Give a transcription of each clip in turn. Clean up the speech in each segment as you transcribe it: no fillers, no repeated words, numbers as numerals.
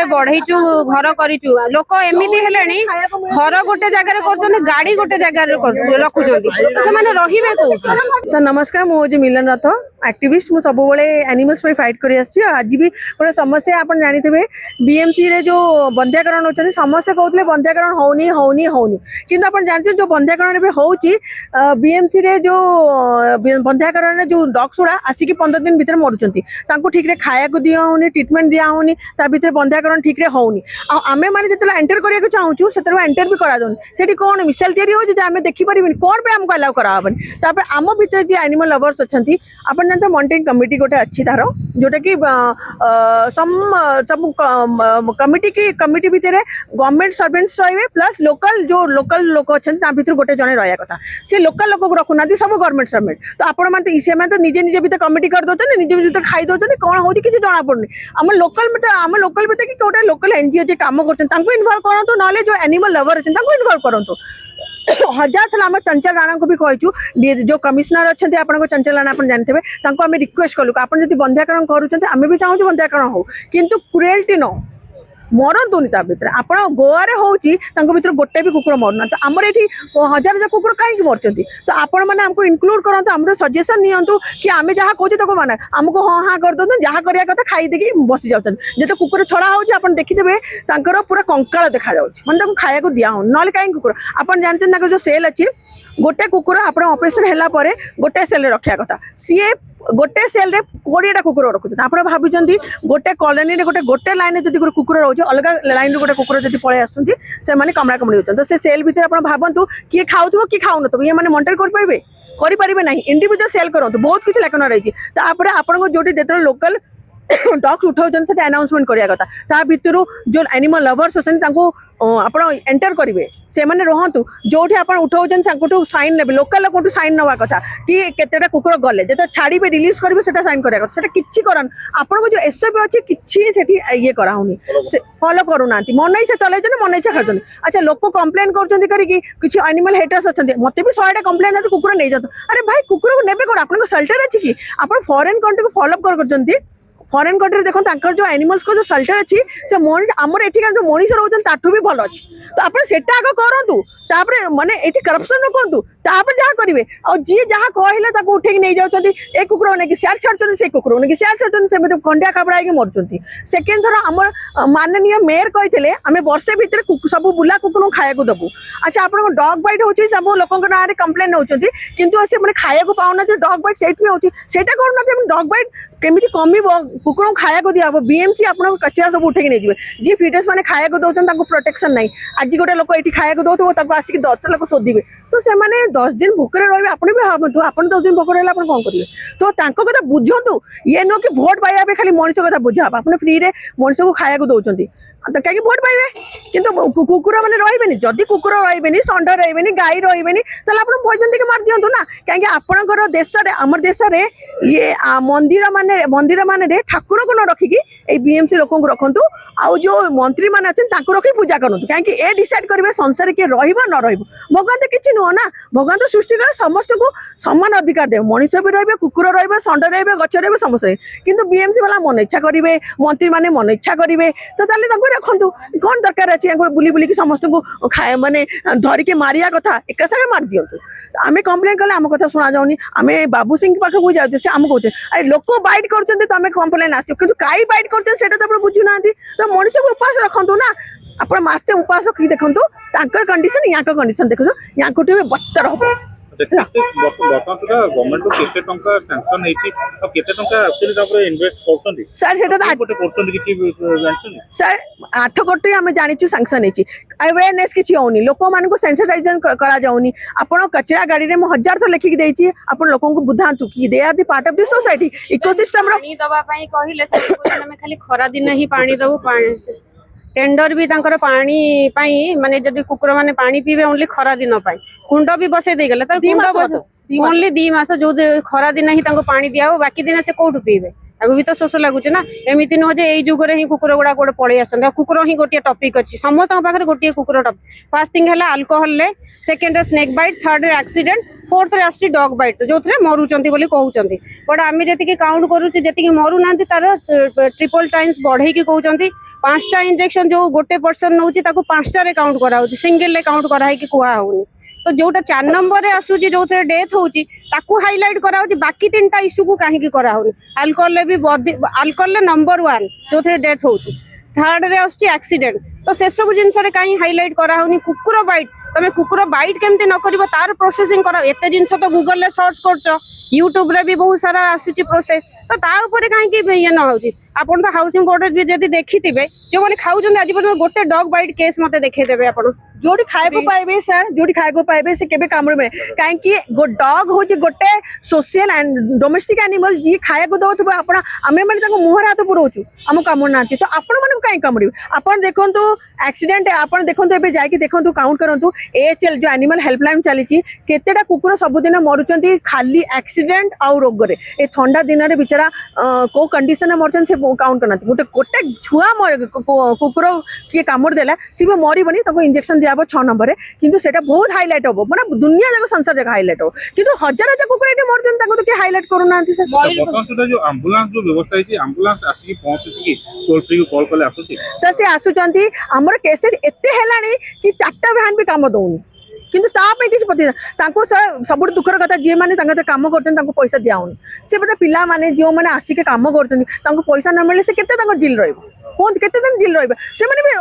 बढ़ेचु घर करिचु लोक एमिति हेलेनी घर गोटे जगह करछन गाड़ी गोटे जगह रखुछन से माने रहिबे को। सर नमस्कार मुझे मिलन रथ एक्टिविस्ट मु सब एनिमल्स पे फाइट कर आज भी गोटे समस्या आप जानते बीएमसी रे जो बंध्याकरण होती समस्ते कहते बंध्याकरण होनी होनी होनी किंतु आप जानते जो बंध्याकरण होची बीएमसी रे जो बंध्याकरण जो डॉग्स गुड़ा आसिक 15 दिन भितर मरुचंती ठीक रे खाया को दिया होनी ट्रीटमेंट दिया होनी ता भितर बंध्याकरण ठीक रे होनी आमे माने जतला एंटर करिया को चाहूछु सेतरा एंटर भी करा दोन सेठी कोन मिसाइल तयारी हो जे आमे देखि परिबिन कोन पे हमको अलाउ करा हबन तापर आम भितर जे एनिमल लवर्स अछंती अपन जानते मॉनिटरिंग कमिटी गोटे अच्छी तार जोटा कि सब कमिटी की कमिटी भितर गवर्नमेंट सर्वेंट्स रहिबे प्लस लोकल जो लोकल लोक अच्छा भितर गोटे जने रहा कथा से लोकल लोक रखुना सब गवर्नमेंट सर्वेंट तो आपण मैंने इसे तो निजे निजे भितर कमिटी कर दौरान निजे भितर खाई दौरान कौन हो किसी जना पड़नी आम लोकल भितर कि गोटे लोकल एनजीओ जो कम कर इनवल्व करूँ ना जो एनिमल लवर अच्छे इनवल्व करूँ हजार थला आम चंचल राणा को भी कहचु जो कमिश्नर अच्छा आप चंचल राणा आप जानते हैं आम रिक्वेस्ट कलु आप बंध्याकरण करें भी चाहूँ बंध्याकरण हो किंतु क्रुएल्टी न मरतुनि भितर आप गोवे होर गोटे भी कुकुर मरना तो आमर ये हजार हजार कुकुर कहीं मरचंती तो आपण मैंने आमको इनक्लूड करते आम सजेसन नियंतु कि आम जहाँ कहते माना आमको हाँ हाँ कर दो जहाँ करिया कथा खाई देकी बसी जाते जो कुकुर छड़ा हो देखिथे पूरा कंकाल देखा मैंने खाया को दिया हो ना कहीं कुकुर आप जानते जो सेल अच्छी गोटे कुकुर आप ऑपरेशन है गोटे सेल रखा कथा सी गोटे सेल रे 20टा कुकुर रखुଛନ୍ତି ଆପଣ ଭାବୁଛନ୍ତି गोटे कॉलोनी रे गोटे लाइन रे जदी कुकुर रहउछ अलग लाइन रे गोटे कुकुर जदी पळे आसुଛନ୍ତି से माने कमरा कमड़ी होतन तो से सेल भीतर आपण भाबंतु किए खाउथबो कि खाउनतो ये माने मॉनिटर कर परिबे नहीं इंडिविजुअल सेल करंतु बहुत किछ लेखन रही तापर आपण को जोटी जेतर लोकल डॉग्स उठाउछन से अनाउंसमेंट करिया कथा ता भितरु जो एनिमल लवर्स अछन तांको आपण एंटर करिवे से माने रहंतु जोठी आपण उठाउछन सांकोटु साइन नेबे लोकल लोकटु साइन नवा कथा कि केतेटा कुकुर गले जेता छाड़ीबे रिलीज करिवे सेटा साइन करिया कथा सेटा किछि करन आपण को जो एसओपी अछि किछि सेठी ये कराउनी से फॉलो करूनांती मन इच्छा चलैछन मन इच्छा करछन अच्छा लोक कंप्लेन करछन करी कि किछि एनिमल हेटर्स अछन मते भी 100टा कंप्लेन है कुकुर नै जातो अरे भाई कुकुर को नेबे कोन आपण को शेल्टर अछि कि आपण फॉरेन कंट्री को फॉलो अप करछन्ती फॉरेन कंट्री देखो तांकर जो एनिमल्स को जो शेल्टर अच्छी से आमर एठिकार जो मनीष रोचन ताठू भी भल अच्छी तो आप आग करूँ तापर माने एठी करप्शन रखु तापर जहाँ करेंगे और जी जहाँ कहले ताको उठेक नहीं जाउछन्ती ए कुकुर ने सियार छाड़छन्ती से कुकुर ने सियार छाड़छन्ती से खंडिया खाबड़ा के मरुछन्ती सेकेंड थर आमर माननीय मेयर कहते आम वर्षे भितर सब बुला कुकुर खाया दबू अच्छा आप डॉग बाइट हो सब लोक ना कंप्लेन नौकरी कितु से मैंने खाया पाऊना डॉग बाइट से होता करूना डॉग बाइट केमी कम कुकुर खाया दिया बीएमसी आप कचरा सब उठे नहीं जी फिटनेस मैंने खाया दौरान प्रोटेक्शन नहीं आज गोटे लोक ये खाया दौर आसिक 10 लोक शोधे तो से 10 दिन भोकर रही आप भी भावतु आप 10 दिन भोकर रहा कौन करेंगे तो कथा बुझंतु ये नुह कि भोट पाइबा खाली मनुष्य कथा बुझा आप फ्री रे मनुष्य को खाया दौरान कहीं भोट पाइबे किंतु कुकुर मैंने रही जदि कुकुर रही षंड रही गाई रही आप भोजन देखे मार दिंतु ना कहीं आपंकर देश आम देश में ये मंदिर मान ठाकुर को न रखिकी बीएमसी लोक रखु आउ जो मंत्री मैंने अच्छे रखी पूजा करूँ कहीं ए डिसाइड करेंगे संसार किए न भगवान तो किसी नुह ना भगवान तो सृष्टि करे समस्त को समान अधिकार दे मनुष्य भी रही कुकुर रही षंड रही गच रही समस्त किंतु बीएमसी वाला मन इच्छा करेंगे मंत्री मैंने मन इच्छा करेंगे तो रखु कौन दरकार अच्छे बुली बुलिकी समस्त को माने धरिके मारिया कथा एक सागे मार दिंतु आम कम्प्लेन कले आम कथा शुणा जाऊनी आम बाबू सिंह पाखक जाऊँ से आम कहते अरे लोक बैट कर तुम कम्प्लेन आस कि कई बैट कर बुझुना तो मनुष्य को उपास रखु ना आप मसे उपास रखी देखु कंडीशन या कंडीशन देखो या बत्तर हम गवर्नमेंट को केते टंका सैंक्शन हेची और केते टंका एक्चुअली तापर इन्वेस्ट करछन्ती सर सेटा तो गोटे करछन्ती किछि जानछन्ती सर 8 कोटी हम जानिछु सैंक्शन हेची अवेयरनेस किछि होनी लोक मान को सेंसिटाइजेशन करा जाउनी आपण कचरा गाड़ी रे म 1000 थर लिखि देछि आपण लोकन को बुझांतु कि they are the part of the society ecosystem रो पानी दबा पई कहिले से में खाली खरा दिन ही पानी दबो पानी टेंडर भी तांकर पानी पाई माने जदी कुकुर माने पानी पीबे ओनली खरा दिन पाई कुंड भी बसे दे गेले त कुंड बस ओनली 2 मास जो खरा दिन ही तांको पानी दिया हो बाकी दिन से कोठु पीबे ତାକୁ ବି ତ ଶୋଷ ଲାଗୁଛି ନା। ଏମିତି ନୁହଁ ଯେ ଏଇ ଯୁଗରେ ହିଁ କୁକୁର ଗୁଡା ଗୋଟେ ପଳେଇ ଆସୁଛନ୍ତି। ଆଉ କୁକୁର ହିଁ ଗୋଟିଏ ଟପିକ ଅଛି, ସମସ୍ତଙ୍କ ପାଖରେ ଗୋଟିଏ କୁକୁର ଟପିକ। ଫାର୍ଷ୍ଟ ଥିଙ୍ଗ ହେଲା ଆଲକୋହଲରେ, ସେକେଣ୍ଡରେ ସ୍ନେକ୍ ବାଇଟ୍, ଥାର୍ଡରେ ଆକ୍ସିଡେଣ୍ଟ, ଫୋର୍ଥରେ ଆସୁଛି ଡଗ୍ ବାଇଟ୍ ଯୋଉଥିରେ ମରୁଛନ୍ତି ବୋଲି କହୁଛନ୍ତି। ବଟ୍ ଆମେ ଯେତିକି କାଉଣ୍ଟ କରୁଛୁ ଯେତିକି ମରୁନାହାନ୍ତି ତାର ଟ୍ରିପଲ ଟାଇମ୍ସ ବଢେଇକି କହୁଛନ୍ତି। 5ଟା ଇଞ୍ଜେକ୍ସନ ଯୋଉ ଗୋଟେ ପର୍ସନ ନଉଛି ତାକୁ 5ଟାରେ କାଉଣ୍ଟ କରାହଉଛି, ସିଙ୍ଗଲରେ କାଉଣ୍ଟ କରାହେଇକି କୁହା ହଉନି। ତ ଯୋଉଟା 4 ନମ୍ବରରେ ଆସୁଛି ଯୋଉଥିରେ ଡେଥ୍ ହଉଛି ତାକୁ ହାଇଲାଇଟ୍ କରାହଉଛି, ବାକି 3ଟା ଇସ୍ୟୁକୁ କାହିଁକି କରାହଉନି। ଆଲକୋହଲରେ ବି ଆଲକୋହଲରେ ନମ୍ବର 1 ଯୋଉଥିରେ ଡେଥ୍ ହଉଛି, ଥାର୍ଡରେ ଆସୁଛି ଆକ୍ସିଡେଣ୍ଟ। ତ ସେସବୁ ଜିନିଷରେ କାହିଁ ହାଇଲାଇଟ୍ କରାହଉନି। କୁକୁର ବାଇଟ୍, ତମେ କୁକୁର ବାଇଟ୍ କେମିତି ନ କରିବ ତାର ପ୍ରୋସେସିଂ କର। ଏତେ ଜିନିଷ ତ ଗୁଗଲରେ ସର୍ଚ୍ଚ କରୁଛ, ୟୁଟ୍ୟୁବରେ ବି ବହୁତ ସାରା ଆସୁଛି ପ୍ରୋସେସ, ତ ତା ଉପରେ କାହିଁକି ଇଏ ନ ହଉଛି। ଆପଣ ତ ହାଉସିଂ ବୋର୍ଡରେ ବି ଯଦି ଦେଖିଥିବେ ଯୋଉମାନେ ଖାଉଛନ୍ତି ଆଜି ପର୍ଯ୍ୟନ୍ତ ଗୋଟେ ଡଗ୍ ବାଇଟ୍ କେସ୍ ମତେ ଦେଖେଇଦେବେ ଆପଣ। जोटी खाएको पाइबे सर, जोटी खाएको पाइबे से केबे कामुड़बे कहीं डॉग होची गोटे सोशल एंड डोमेस्टिक एनिमल जी खाएको दउथबो आपण आमे माने ताको मुहर हाथ पुरोचु हम कामुड़ नांती तो आपण माने कहीं कामुड़बे। आपण देखंतु एक्सीडेंट आपण देखंतु एबे जाई कि देखंतु काउंट करंतु एएचएल जो एनिमल हेल्पलाइन चलीची केतेटा कुकुर सबुदिन मरुचंती खाली एक्सीडेंट आउ रोग रे। ए ठंडा दिन रे बिचारा को कंडीशन में मरचन से काउंट करनाती। गोटे गोटे छुआ कुकुर किए कामुड़ देला सिबे मरिबनी ताको इंजेक्शन दियाबो 6 नंबर किंतु सेटा बहुत हाईलाइट होबो माने दुनिया जगह संसार जगह हाईलाइट हो किंतु हजार हजार कुकुर एठी मरचन ताको तो के हाईलाइट करू नांती सर। वर्तमान सुधा जो एम्बुलेंस जो व्यवस्था है एम्बुलेंस आसी पहुंची कि टोल फ्री को कॉल कले आसुची सर से आसुचंती हमर केसेस एते हेलानी कि 4टा वैन भी काम दउनी किंतु तापे किछ पति तांको सर सब दुखर कथा जे माने तांगे काम करतन तांको पैसा दियाउनी से बता पिला माने जो माने आसी के काम करतन तांको पैसा न मिले से केते तांको जिल रहइबो कोन केते दिन जिल रहइबो से माने भी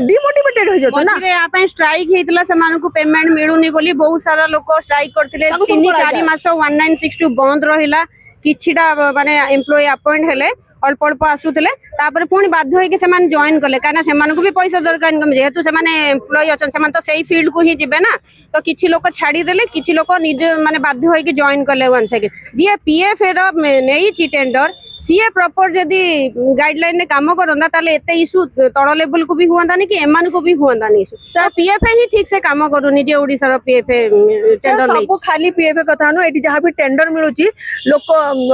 डिमोटिवेटेड हो जतो ना। मझिरे आ ପାଇଁ ଷ୍ଟ୍ରାଇକ୍ ହେଇଥିଲା, ସେମାନଙ୍କୁ ପେମେଣ୍ଟ ମିଳୁନି ବୋଲି ବହୁତ ସାରା ଲୋକ ଷ୍ଟ୍ରାଇକ୍ କରିଥିଲେ। ତାଙ୍କୁ 3-4 ମାସ 1962 ବନ୍ଦ ରହିଲା। କିଛିଟା ମାନେ ଏମ୍ପ୍ଲୟି ଆପଏଣ୍ଟ ହେଲେ, ଅଳ୍ପ ଅଳ୍ପ ଆସୁଥିଲେ, ତାପରେ ପୁଣି ବାଧ୍ୟ ହେଇକି ସେମାନେ ଜଏନ୍ କଲେ କାରଣ ସେମାନଙ୍କୁ ବି ପଇସା ଦରକାର ଇନକମ୍। ଯେହେତୁ ସେମାନେ ଏମ୍ପ୍ଲୟି ଅଛନ୍ତି ସେମାନେ ତ ସେଇ ଫିଲ୍ଡକୁ ହିଁ ଯିବେ ନା। ତ କିଛି ଲୋକ ଛାଡ଼ିଦେଲେ, କିଛି ଲୋକ ନିଜ ମାନେ ବାଧ୍ୟ ହେଇକି ଜଏନ୍ କଲେ। 1 ସେକେଣ୍ଡ ଯିଏ ପିଏଫ ର ନେଇଛି ଟେଣ୍ଡର ସିଏ ପ୍ରପର ଯଦି ଗାଇଡଲାଇନ ରେ କାମ କରନ୍ତା ତାହେଲେ ଏତେ ଇସ୍ୟୁ ତଳ ଲେଭେଲ କୁ ବି ହୁଅନ୍ତାନି କି ଏମାନଙ୍କୁ ବି ହୁଅନ୍ତାନି ଇସ୍ୟୁ। सर पीएफ ही ठीक से काम करूनी जे ओडिसा रो पीएफ टेंडर नै सब खाली पीएफ कथा नो एटी जहां भी टेंडर मिलुची लोक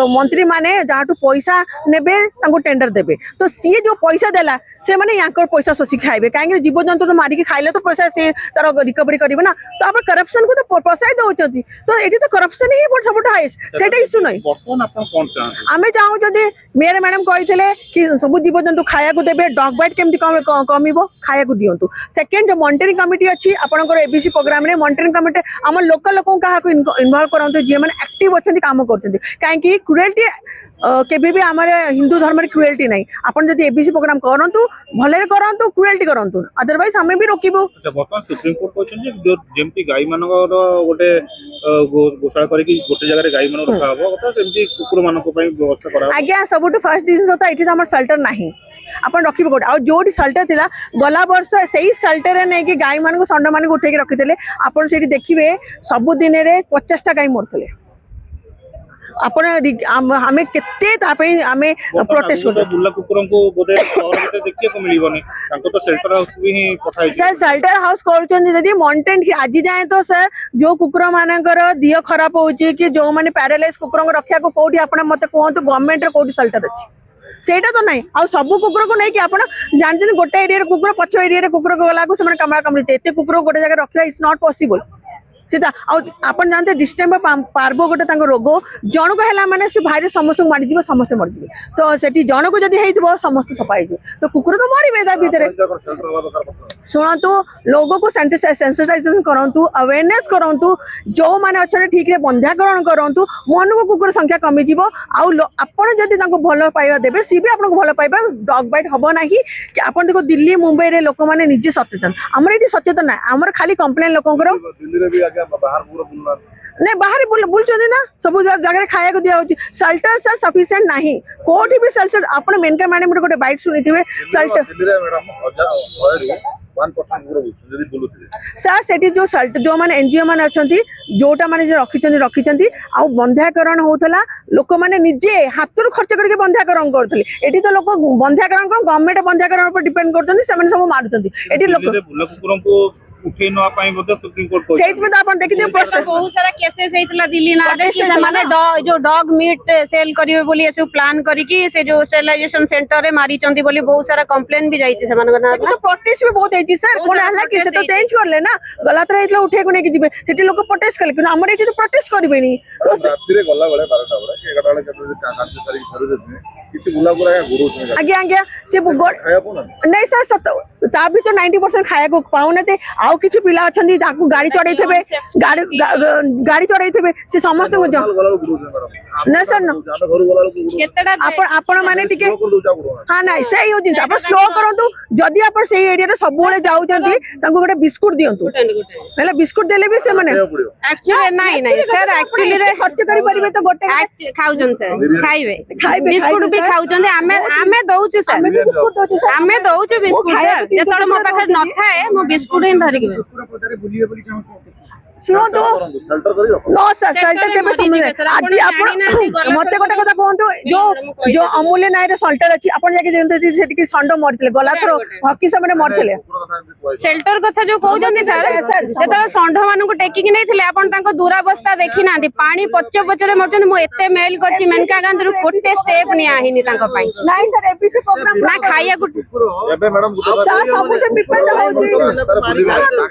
मंत्री माने जहाटू पैसा नेबे तांको टेंडर देबे तो सी जो पैसा देला से माने यांकर पैसा सोची खाइबे काहे जीव जंतु तो मारी के खाइले तो पैसा से तार रिकवरी करबे ना तो आप करप्शन को तो प्रोत्साहित दउचती तो एटी तो करप्शन ही सबट हाईएस्ट सेटा इशू नै। वर्तमान आपण कोन चाहते आमे चाहू जदि मेयर मैडम कहिथिले कि सब जीव जंतु खाया को देबे डॉग बाइट केमति कमिबो खाया को दियंतु। सेकंड मॉनिटरिंग कमिटी अच्छी आपनकर एबीसी प्रोग्राम रे मॉनिटरिंग कमिटी हम लोकल लोक कहा इन्वॉल्व करंतु जे माने एक्टिव अछंती काम करथि काहे कि क्रुएल्टी केबे भी हमर हिंदू धर्म रे क्रुएल्टी नै आपन जदि एबीसी प्रोग्राम करंतु भले करंतु क्रुएल्टी करंतु अदरवाइज हमें भी रोकिबो। अच्छा वर्तमान सुप्रीम कोर्ट कहछन जे जो जेमती गाई मानकर गोटे गोशाला करी कि गोटे जगह रे गाई मान रखा हबो तो सेमती कुकुर मानक पई व्यवस्था करा आज्ञा सबुठ फर्स्ट डिसीजन होता एठी हमर शेल्टर नाही अपन रखिबे गोटे आ जोटी शेल्टर थिला गला वर्ष सेही शेल्टर रे नै कि गाई मान को संड मान को उठे के रखिदेले अपन सेठी देखिबे सब दिन रे 50 टा गाई मरथले आपण हमें केते तापे हमें प्रोटेस्ट कर बुल्ला कुकुरन को बोधे शहर में देखिए को मिलिबनी तांको तो शेल्टर हाउस भी ही पठाई सर शेल्टर हाउस करछन जदी मॉनिटरिंग आज जाए तो सर जो कुकुर मानकर दिह खराब होची कि जो माने पैरालाइज कुकुर को रखिया को कोठी आपण मते कोहंतु गवर्नमेंट रे कोठी शेल्टर अछि सेटा तो नहीं आ सब कुकुर को नहीं कि आप जानते गोटे एरिया कुकुर पछ एरिया कुकुर को गला को कमरा कमरी एत कुकुर गोटे जगह रखा इट्स नॉट पॉसिबल सीधा आप जानते डिस्टेम्बर पार्बो गोटे रोग जन को है माने से भाई समस्त मारी समस्त मरजी तो सेठी जन को जब हो समस्त सफा हो तो कुकुर तो मरबे ता भीतर शुणु लोगों को सेंसिटाइजेशन करंतु अवेयरनेस करंतु जो माने अच्छा ठीक रे बंध्याकरण करंतु मन को कुकुर संख्या कमी जीवो आपण जदि तांको भलो पाइबा देबे सी भी आपन को भलो पाइबा डॉग बाइट हबो नाही कि आपण देखो दिल्ली मुंबई रे लोक माने निजे सचेतन हमर एठी सचेतन ना हमर खाली कंप्लेन लोकंकर दिल्ली रे भी आगे बाहर पूरा बुलना नहीं बाहर बुलचंदी ना सब जगह खाया को दिया होची शेल्टर सर सफिशिएंट नहीं कोठी भी शेल्टर आपण मेनका मैडम गोटे बाइट सुनिथिबे शेल्टर दिल्ली रे मैडम 1% पूरा जदी बुलुथि सर सेठी जो शेल्टर जो माने एनजीओ माने अछंती जोटा माने जे रखिचंदी आ बंध्याकरण होतला लोक माने निजे हातरु खर्च करके बंध्याकरण करथले एठी तो लोक बंध्याकरण गवर्नमेंट बंध्याकरण पर डिपेंड करथंदी से माने सब मारुचंदी एठी लोक बुल्ला कुकुरन को ଉଠେଇ ନବା ପାଇଁ ମଧ୍ୟ ସୁପ୍ରିମକୋର୍ଟ କହିଛନ୍ତି। ସେଇଥିପାଇଁ ତ ଆପଣ ଦେଖିଥିବେ ପ୍ରଶ୍ନ ବହୁତ ସାରା କେसेସ୍ ହେଇଥିଲା ଦିଲ୍ଲୀ ନାଁରେ Protest କି ହେଇଥିଲା ସେମାନେ ଯୋଉ ଡଗ୍ ମିଟ୍ ସେଲ୍ କରିବେ ବୋଲି ଏସବୁ ପ୍ଲାନ୍ କରିକି ସେ ଯୋଉ ଷ୍ଟେରିଲାଇଜେସନ ସେଣ୍ଟରରେ ମାରିଛନ୍ତି ବୋଲି ବହୁତ ସାରା କମ୍ପ୍ଲେନ ବି ଯାଇଛି ସେମାନଙ୍କ ନାଁରେ तो प्रोटेस्ट भी बहुत है सर बहुत कोन सारा हला कि से तो protest चेंज करले ना गलत रहितला उठे को नै कि जिबे सेठी लोक प्रोटेस्ट करले कि हमर एठी तो प्रोटेस्ट करबेनी तो ରାତିରେ ଗଲା ବେଳେ 12ଟା ବେଳେ କି 11ଟା ବେଳେ କେତେ କାର୍ଯ୍ୟ ସାରିକି ଫେରୁଛନ୍ତି କିଛି ବୁଲା ବୁଲା ଘୁରୁଛନ୍ତି आगे आगे से ଖାଇବା ପଡୁନାହାନ୍ତି नहीं सर सत ता भी तो 90% खाया को पाउनते आउ किछु पिला अछंदी ताकू गाड़ी चढ़ाई थेबे गाड़ी गाड़ी चढ़ाई थेबे से समस्त को ଗଲା ବେଳେ ଘୁରୁଛନ୍ତି ମ୍ୟାଡମ ना सर ଆମେ ଘରୁ ଗଲା ବେଳେ କେତେଟା आपण आपण माने टिके ଘୁରୁଛନ୍ତି हाँ नाइ से हो जिंस आपण स्लो करंतु जदी आपण से एरिया रे सब बेले जाउ जंती तांको गोटे बिस्कुट दियंतु हेले बिस्कुट देले भी से माने एक्चुअली नहीं नहीं सर एक्चुअली रे खर्च करि परिबे तो गोटे खाउछन सर खाइबे खाइबे, बिस्कुट भी sir. खाउछन आमे दउछु सर हमें भी बिस्कुट दोती सर आमे दउछु बिस्कुट खाया सर तो 300 जेतळे मो रुपया पाखरे दउछु। नथाए मो बिस्कुट ही धरिक सुनो तो ସେଲ୍ଟର କରି ରଖ नो सर सेल्टर केबे समझ आज आपण मते गोटे কথা कहंतु जो जो अमूल्य नायर सेल्टर अछि आपण जाके जेंते सेठी की संड मरथिले गलाथरो हकी से माने मरथिले सेल्टर कथा जो कहउछन्ती सर जेतळे षंढ मानकु टेकिक नैथिले आपण तांको दुरावस्था देखि नांती पानी पच्च पचरे मरछन मु एते मेल करछि मेनका गांधीरु कोटे स्टेप नि आहिनी तांको पई नाही सर एपीसी प्रोग्राम ना खाइया कु ଏବେ ମ୍ୟାଡମ सा सब से डिपेंड होउची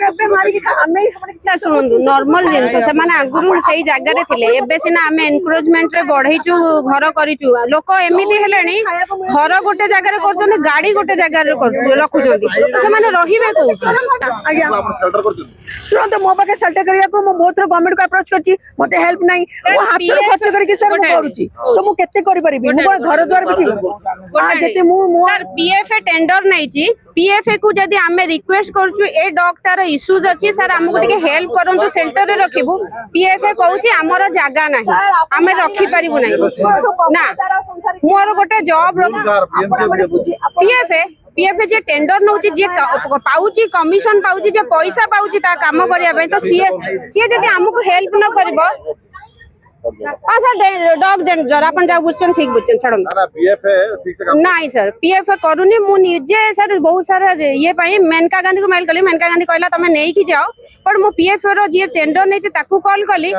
केबे मारी के हमें सर सुनंदु नॉर्मल जिंस से माने आगुरु सेही जागा रे थिले एबे सिना हमें एनक्रोचमेंट रे बढ़ैचु घर करिचु लोक एमिति हेलेनी घर गोटे जागा रे करछन गाड़ी गोटे जागा रे रखुछन्ती से माने रहिबे को आज्ञा ଆପଣ ସେଲ୍ଟର କରୁଛନ୍ତି सुनो तो मो पाके सेल्टर करिया को मो बहुत गवर्नमेंट को अप्रोच करछि मते हेल्प नाही वो हाथ रो खर्च करके सर मु करूछि तो मु केते करि परिबी मु कोन घर द्वार बिठी हां जेते मु सर पीएफए टेंडर नैची पीएफए को जदी हमें रिक्वेस्ट करछु ए डॉक्टर इश्यूज अछि सर हमको टिके हेल्प करंतु सेल्टर रे रखिबु पीएफए कहउछि हमर जागा नाही हमें रखि परिबु नाही ना मोर गोटे जॉब पीएफए पीएफए जे टेंडर नउची जे पाउची कमिशन पाउची जे पैसा पाउची ता काम करिया पे तो सीए जदी हमको हेल्प न करबो हां सर डॉग डेंजर अपन जा बुझछन ठीक बुझछन छडन ନା ପିଏଫ ଠିକ ସେ କାମ नहीं सर पीएफए करूनी मु निजे सर बहुत सारा ये पाई मेनका गांधी को मेल कली मेनका गांधी कहला तमे नेई की जाओ पर मु पीएफए रो जे टेंडर नै ताकू कॉल कली